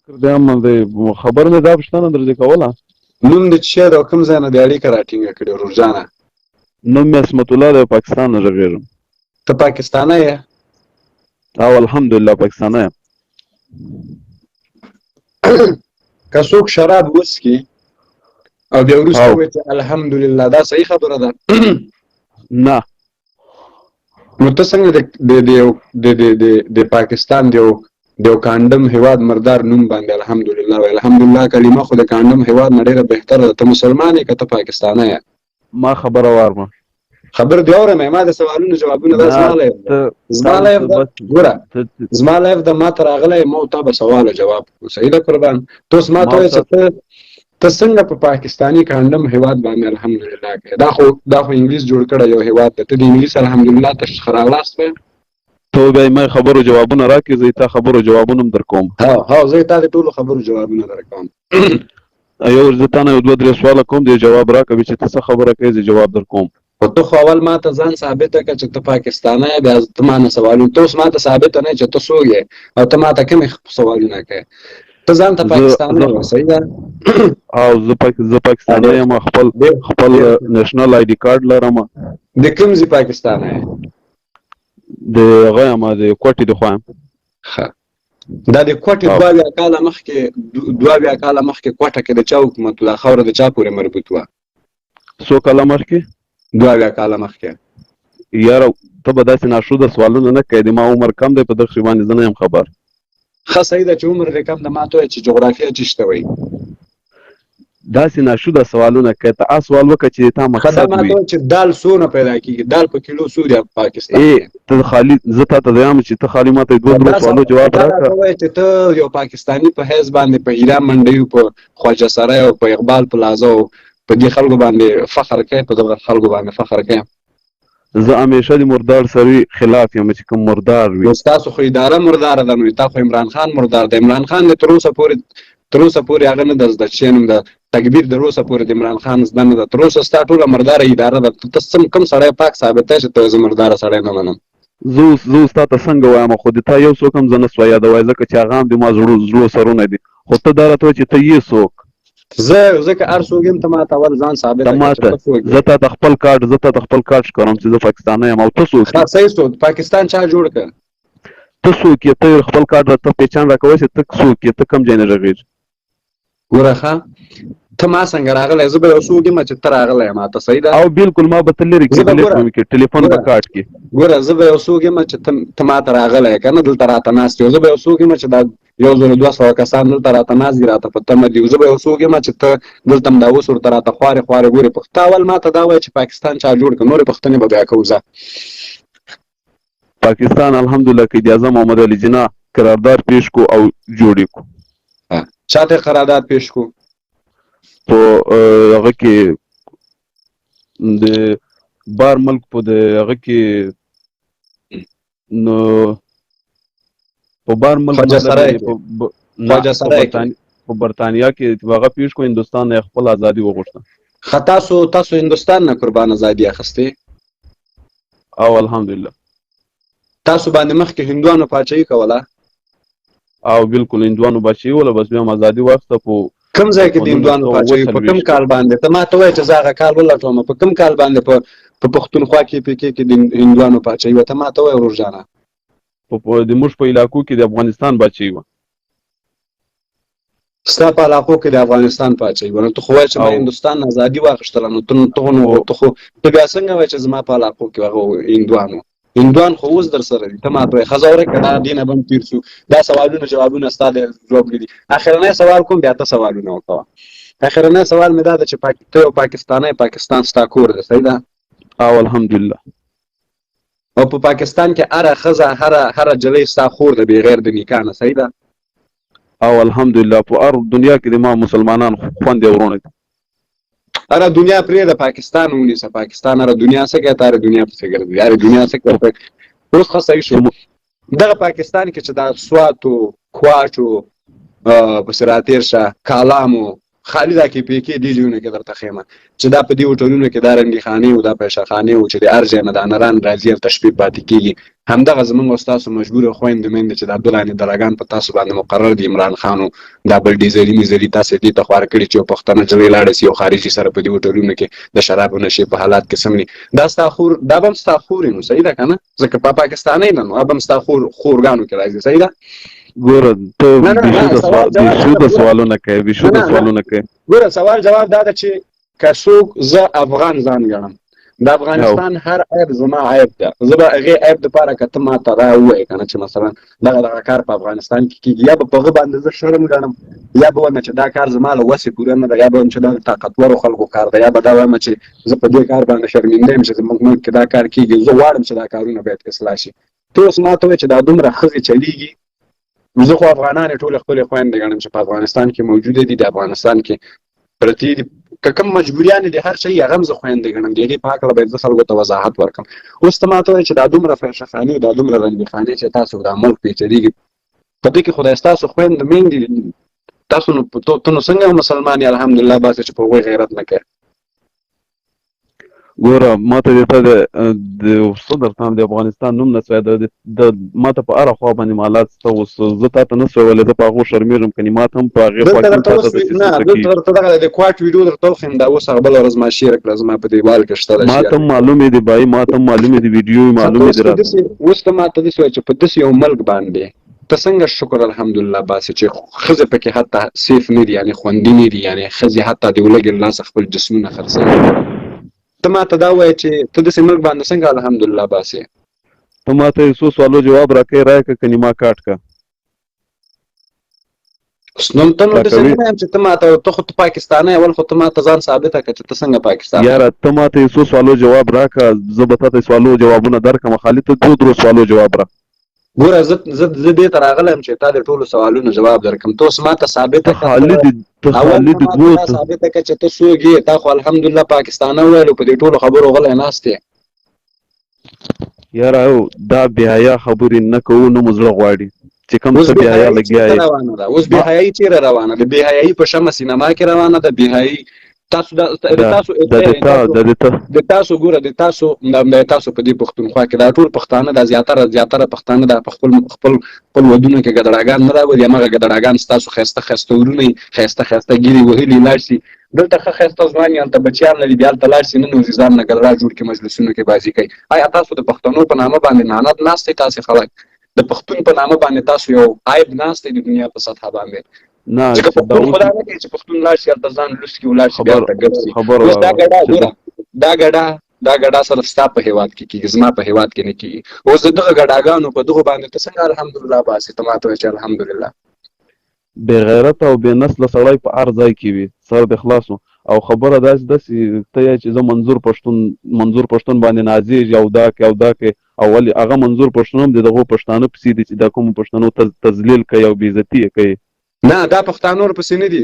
دی هم دی خبر مې دا پوښتنه درځي کوله. نوم د چا د کوم ځای نه د اړیکه راټینګه کړې ورور جانه؟ نوم مې عصمت الله دی، پاکستان نه غږېږم. ته پاکستانی یې؟ او الحمدلله پاکستانی یم. که څوک شراب وڅښي او بیا وروسته ووایي چې الحمدلله، دا صحیح خبره ده؟ نه. نو ته څنګه د پاکستان د یو کانډم هیواد مردار نوم باندې الحمدلله وایي؟ الحمدلله کلمه خو د کانډم هیواد نه ډېره بهتره ده. ته مسلمان یې که ته پاکستانی یې؟ ما خبره وارمه. خبر دی اورم، ما د سوالونو جوابونه دا زما لایف ګوره، زما لایف د ما ته راغلی، ما تا به سوال جواب کړو. صحیح ده قربان؟ ته اوس ما ته وایې چې ته څنګه په پاکستاني کانډم هیواد باندې الحمدلله کوې؟ دا خو انګلیس جوړ کړی یو هیواد دی، ته د انګلیس الحمدلله ته ښه راغلاست وایې؟ ته وایې ما خبرو جوابونه راکړې، زه تا خبرو جوابونه هم در کوم. ها زه تا د ټولو خبرو جوابونه در کوم. یو زه تا نه یو دوه درې سواله کوم، دی جواب راکوي چې ته څه خبره کوې، زه جواب در کوم. خو ته خو اول ما ته ځان ثابته کړه چې ته پاکستانی یې، بیا ته ما نه سوالونه. ته اوس ما ته ثابته نه یې چې ته څوک یې او ته ما ته کومې سوالونه کوې. ته ځان ته پاکستانی یې، صحیح ده؟ او زه پاکستانی یم، خپل نیشنل آی ډي کارډ لرم. د کوم ځای پاکستانی یې؟ د هغه یم، د کوټې د خوا یم. دا د کوټې 22 کاله مخکې کوټه کې د چا حکومت وه؟ خاوره د چا پورې مربوط وه؟ څو کاله مخکې؟ 22 کاله مخکې. یاره ته به داسې ناشوده سوالونه نه کوې، د ما عمر کم دی په دغه شي باندې زه نه یم خبر. ښه صحیح ده چې عمر دې کم ده، ما ته وایې چې جغرافیه څه شته وایي؟ داسې ناشوده سوالونه کوې. ته سوال وکړه چې تا مقصد وي. ما ته وایې چې دال څونه پیدا کېږي؟ دال په کیلو څو دی پاکستان؟ ته خالي زه تا ته وایم چې ته خالي ما ته دوه درې سوالو جواب راکړه. ته وایې چې ته یو پاکستاني په حیث باندې په هیرا منډیو، په خواجه سرای او په اقبال پلازا او په دې خلکو باندې فخر کوي، په دغه خلکو باندې فخر کوي. زه همیشه د مردار سړي خلاف یم چې کوم مردار وي. ستاسو خو اداره مرداره ده، نو تا خو عمران خان مردار دی. عمران خان دې تر اوسه پورې هغه نه ده زده چې نوم د تکبیر تر اوسه پورې د عمران خان زده نه ده. تر اوسه ستا ټوله مرداره اداره ده. ته کوم سړی پاک ثابتوې چې ته زه مرداره سړی نه منم؟ زه اوس تا ته څنګه وایم؟ خو د تا یو څوک هم زه نه سوی یادوی، ځکه چې هغه هم د ما زړو سرونه دي. خو ته دا راته وایې چې ته یې څوک؟ زه که هر څوک یم، ته ما ته اول ځان ثابت کړه. زه تا ته خپل کارت ښکارم چې زه پاکستانی یم. او ته څوک یې؟ صحیح څوک؟ پاکستان چا جوړ کړ؟ ته څوک یې؟ ته خپل کارت راته پېچان راکوی چې ته څوک یې، ته کوم ځای نه غږېږې؟ ګوره ښه، ته ما څنګه راغلی؟ زه به یو څوک یم چې ته راغلی یم ما ته، صحیح ده؟ او بالکل ما به ته لرې کړې ټلیفون په کارت کې. ګوره زه به یو څوک یم چې ته ما ته راغلی یې که نه، دلته راته ناست یو. زه به یو څوک یم چې دا 1200 کسان دلته راته ناست دي، راته په تمه دي. زه به یو څوک یم چې ته دلته هم دا اوس ورته راته خوارې ګورې. ته اول ما ته دا وایه چې پاکستان چا جوړ کړ، نورې پوښتنې به بیا کوو. زه پاکستان الحمدلله قائد اعظم محمد علي جناح قرارداد پیش کو او جوړې کو. چاته قرارداد پیش کو؟ په هغه کې د بار ملک په هغه کې نو په بار ملک په برطانیا کې هغه پیش کو، هندوستان نه خپل ازادي وغوښته. تاسو هندوستان نه قربان ازادي اخیستې؟ او الحمدلله. تاسو باندې مخکې هندوانو پاچاهي کوله؟ او بالکل هندوانو پاچاهي وله، بس بیا هم ازادي واخیسته. په کوم ځای کې د هندوانو پاچاهي په کوم کال باندې؟ ته ما ته وایې چې زه هغه کال ولټوم. په کوم کال باندې په پښتونخوا کې PK کې د هندوانو پاچاهي وه؟ ته ما ته وایې ورور جانه. د موږ په علاقو کې د افغانستان پاچاهي وه. ستا په علاقو کې د افغانستان پاچاهي وه؟ نو ته خو وایې چې ما هندوستان اازادي واخیستله. نو ته بیا څنګه وایې چې زما په علاقو کې هغه هندوان خو اوس در سره دي؟ ته ما ته وایې ښځه ورکړه، دا دې نه به هم تېر شو. دا سوالونه جوابونه ستا د جواب نه دي. اخرنی سوال کوم، بیا ته سوالونه وکوه. اخرنی سوال مې دا ده چې ته یو پاکستانی، پاکستان ستا کور دی، صحیح ده؟ او الحمدلله. او په پاکستان کې هره ښځه هره جلۍ ستا خور ده بغیر د نکاح نه، صحیح ده؟ او الحمدلله. په هر دنیا کې د ما مسلمانان خویندې ورونه دي. هره دنیا پرېږده، پاکستان ونیسه. پاکستان هره دنیا څه کوي؟ ته هره دنیا پسې ګرځې، هره دنیا څه کوي؟ اوس ښه صحیح شو. دغه پاکستان کې چې دا سوات و کوچ و پسې راتېر شه، کالام و خالي دا کې پې کې دې ځایونو کې درته ښیم چې دا په دې هوټلونو کې دا رنګیخانې او دا پیشهخانې او چې د هر ځای نه دا نران راځي هلته شپې پاتې کېږي همدغه زموږ او ستاسو مجبوره خویندې میندې چې دا عبدالغني دراګان په تاسو باندې مقرر دي عمران خان او دا بل ډیزلي میزلي تاسې دې ته خواره کړي چې یو پښتانه نجلۍ لاړه سي یو خارجي سره په دې هوټلونو کې د شرابو نشې په حالات کې سمني دا ستا خور دا به هم ستا خور نو صحیح ده که نه ځکه په پاکستانۍ نه نو هغه به هم ستا خورګانو کې راځي صحیح ده ګوره ته بیشوده سوالونه کوي ګوره سوال جواب دا ده چې که څوک زه افغان ځان ګڼم د افغانستان هر عیب زما عیب ده زه به هغې عیب دپاره که ته ما ته راووایې که نه چې مثلا دغه کار په افغانستان کې کېږي یا به په هغه باندې زه شرم ګڼم یا به وایم چې دا کار زما له وسې پوره نه ده یا به وایم چې دا د طاقتورو خلکو کار ده یا به دا وایم چې زه په دې کار باندې شرمنده یم چې زموږ ملک کې دا کار کېږي زه غواړم چې دا کارونه باید اصلاح شي ته اوس ما ته وایې چې دا دومره ښځې چلیږي زه خو افغانان ټولې خپلې خویندې ګڼم چې په افغانستان کې موجوده دي د افغانستان کې پرتې دي که کوم مجبوریانې دي هر شی هغه هم زه خویندې ګڼم د هغې په هکله باید زه خلکو ته وضاحت ورکړم اوس ته ما ته وایې چې دا دومره فحشهخانې او دا دومره رنګیخانې چې تاسو دا ملک پېچلېږي په دې کې خدای ستاسو خویندې میندې تاسو نو ته نو څنګه مسلمان یې الحمدلله باسې چې په هغوی غیرت نه کوې ګوره ما ته د څه درته هم د افغانستان نوم نه سوی د ما ته په هره خوا باندې مالات شته اوس زه تا ته نه سوی ویلی زه په هغو شرمېږم که ما ته هم په هغې خوا نه دلته درته دغه د کوټ ویډیو درته وښیم دا اوس هغه بله ورځ ما شیر کړه زما په دیوال کې شته ما ته هم معلومې دي بایي ما ته هم معلومې دي ویډیو معلومې دي راته اوس ته ما ته داسې وایي چې په داسې یو ملک باندې ته څنګه شکر الحمدلله باسې چې ښځې پکې حتی سیف نه دي یعنې خوندي نه دي یعنې ښځې حتی د ولږې له لاسه خپل جسمونه خرڅوي ته ما ته دا وایې چې ته داسې ملک باندې څنګه الحمدلله باسې ته ما ته یو څو سوالو جواب راکوې رایه که نیما کاټ که نو ته نو داسې نه وایم چې ته ما ته ته خو ته پاکستانی اول خو ته ما ته ځان ثابته کړه چې ته څنګه پاکستانی یاره ته ما ته یو څو سوالو جواب راکړه زه به تا ته سوالو جوابونه درکړم خالي ته درو سوالو جواب را ګوره زه دې ته راغلی یم چې تا د ټولو سوالونو جواب درکړم ته اوس ما ته ثابته کړه ثابته کړه چې ته څوک یې تا خو الحمدلله پاکستانه وویلو په دې ټولو خبرو غلی ناست یې یاره دا بېحیا خبرې نه کوو نه مو زړه غواړي چې کوم څه بېحیا لګیا یې اوس بېحیایي چېرې روانه ده بېحیایي په شمه سینما کې روانه ده بېحیایي تاسو د تاسو ګوره د تاسو په دې پښتونخوا کې دا ټول پښتانه دا زیاتره پښتانه دا په خپل ودونو کې ګدړاګان نه راولي هماغه ګدړاګان ستاسو ښایسته ورونه یي ښایسته ګیرې وهلي لاړ شي دلته ښه ښایسته ځوان یي هلته بچیان لري بیا هلته لاړ شي نن ورځې ځان نه ګدړا جوړ کړي مجلسونو کې بازي کوي آیا تاسو د پښتنو په نامه باندې نعنت ناست دی تاسې خلک د پښتون په نامه باندې تاسو یو عیب ناست دی د دنیا په سطحه باندې نه ځکه پښتون خو دا نه کوي چې پښتون لاړ شي هلته ځان لوس کړي ولاړ شي بیا هلته ګپ شي اوس دا ګډا سره ستا په هېواد کې کېږي زما په هېواد کې نه کېږي اوس د دغه ګډاګانو په دغو باندې ته څنګه الحمدلله باسې ته ما ته وایې چې الحمدلله بې غیرته او بې نسله سړی په هر ځای کې وي سر دې خلاص او خبره داسې ته یې چې زه منظور پښتون باندې نازېږي او دا کې او ولې هغه منظور پښتون هم د دغو پښتانه پسې دي چې دا کومو پښتنو تذلیل کوي او بېعزتي یې کوي نه دا پښتانو ورپسې نه دي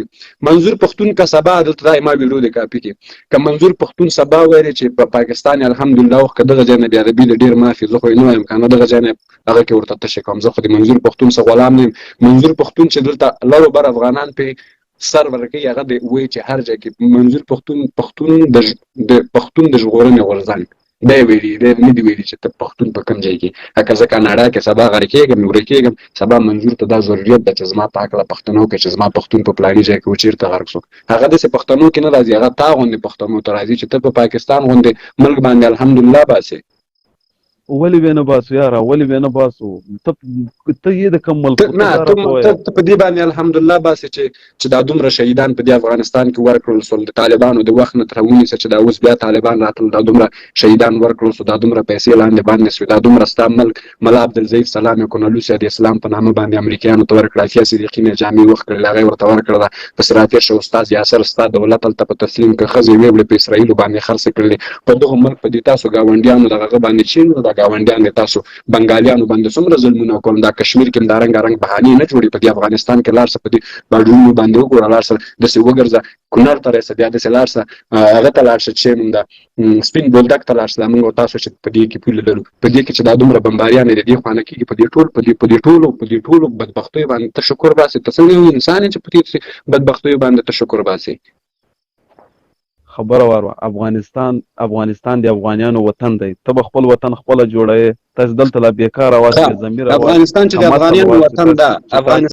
منظور پښتون که سبا دلته دا ما ویډیو د کاپي کې که منظور پښتون سبا ویلې چې په پاکستان الحمدلله وخت که دغه ځای نه بې ادبي له ډېر معافي زه خو یې نه وایم که نه دغه ځای نه هغه کې ورته تشه کوم زه خو د منظور پښتون څه غلام نه یم منظور پښتون چې دلته لر بر افغانان پې سر ورکوي هغه دی وایي چې هر ځای کې منظور پښتون د ژغورنې غورځنګ دی ویلي دی نه دي ویلي چې ته پښتون په کوم ځای کې لکه زه کاناډا کې سبا غر کېږم نورې کېږم سبا منظور ته دا ضرورت ده چې زما په هکله پښتنو کې چې زما پښتون په فلاني ځای کې و چېرته غرق شو هغه داسې پښتنو کې نه راځي هغه تا غوندې پښتنو ته راځي چې ته په پاکستان غوندې ملک باندې الحمدلله باسې ولې به نه باسو یاره ولې به نه باسو ته یې د کوم ملک نه ته په دې باندې الحمدلله باسې چې دا دومره شهیدان په دې افغانستان کې ورکړل سول د طالبانو د وخت نه تر ونیسه چې دا اوس بیا طالبان راتلل دا دومره شهیدان ورکړل سو دا دومره پیسې لاندې باندې سوې دا دومره ستا ملک ملا عبدالضعیف سلام کونالوسیا د اسلام په نامه باندې امریکایانو ته ورکړه اتیا صدیقي نه جامې وخت کړل هغه ورته ورکړه ده پس راتېر شه استاد یاسر ستا دولت هلته په تسلیم که ښځې ویبلې په اسرائیلو باندې خرڅې کړلې په دغه ملک په دې تاسو ګاونډیانو دغه باندې چین دا ګاونډیان دي تاسو بنګالیانو باندې څومره ظلمونه کوم دا کشمیر کې دا رنګ بهانې نه جوړي په دې افغانستان کې لار څه په دې باډرونو باندې وګوره لار څه داسې وګرځه کونړ ته رسه بیا داسې لار څه هغه ته لاړ شه چې نوم ده سپین بولدک ته لاړ شه دا موږ تاسو چې په دې کې پوله لرو په دې کې چې دا دومره بمباریان دي دې خوانه کېږي په دې ټولو بدبختیو باندې ته شکر باسې ته څنګه یو انسان چې په دې بدبختیو باندې ته شکر باسې خبره واره افغانستان د افغانانو وطن دی ته به خپل وطن خپل جوړې تاسو دلته لا بیکاره واسه زمير افغانستان چې د افغانانو وطن ده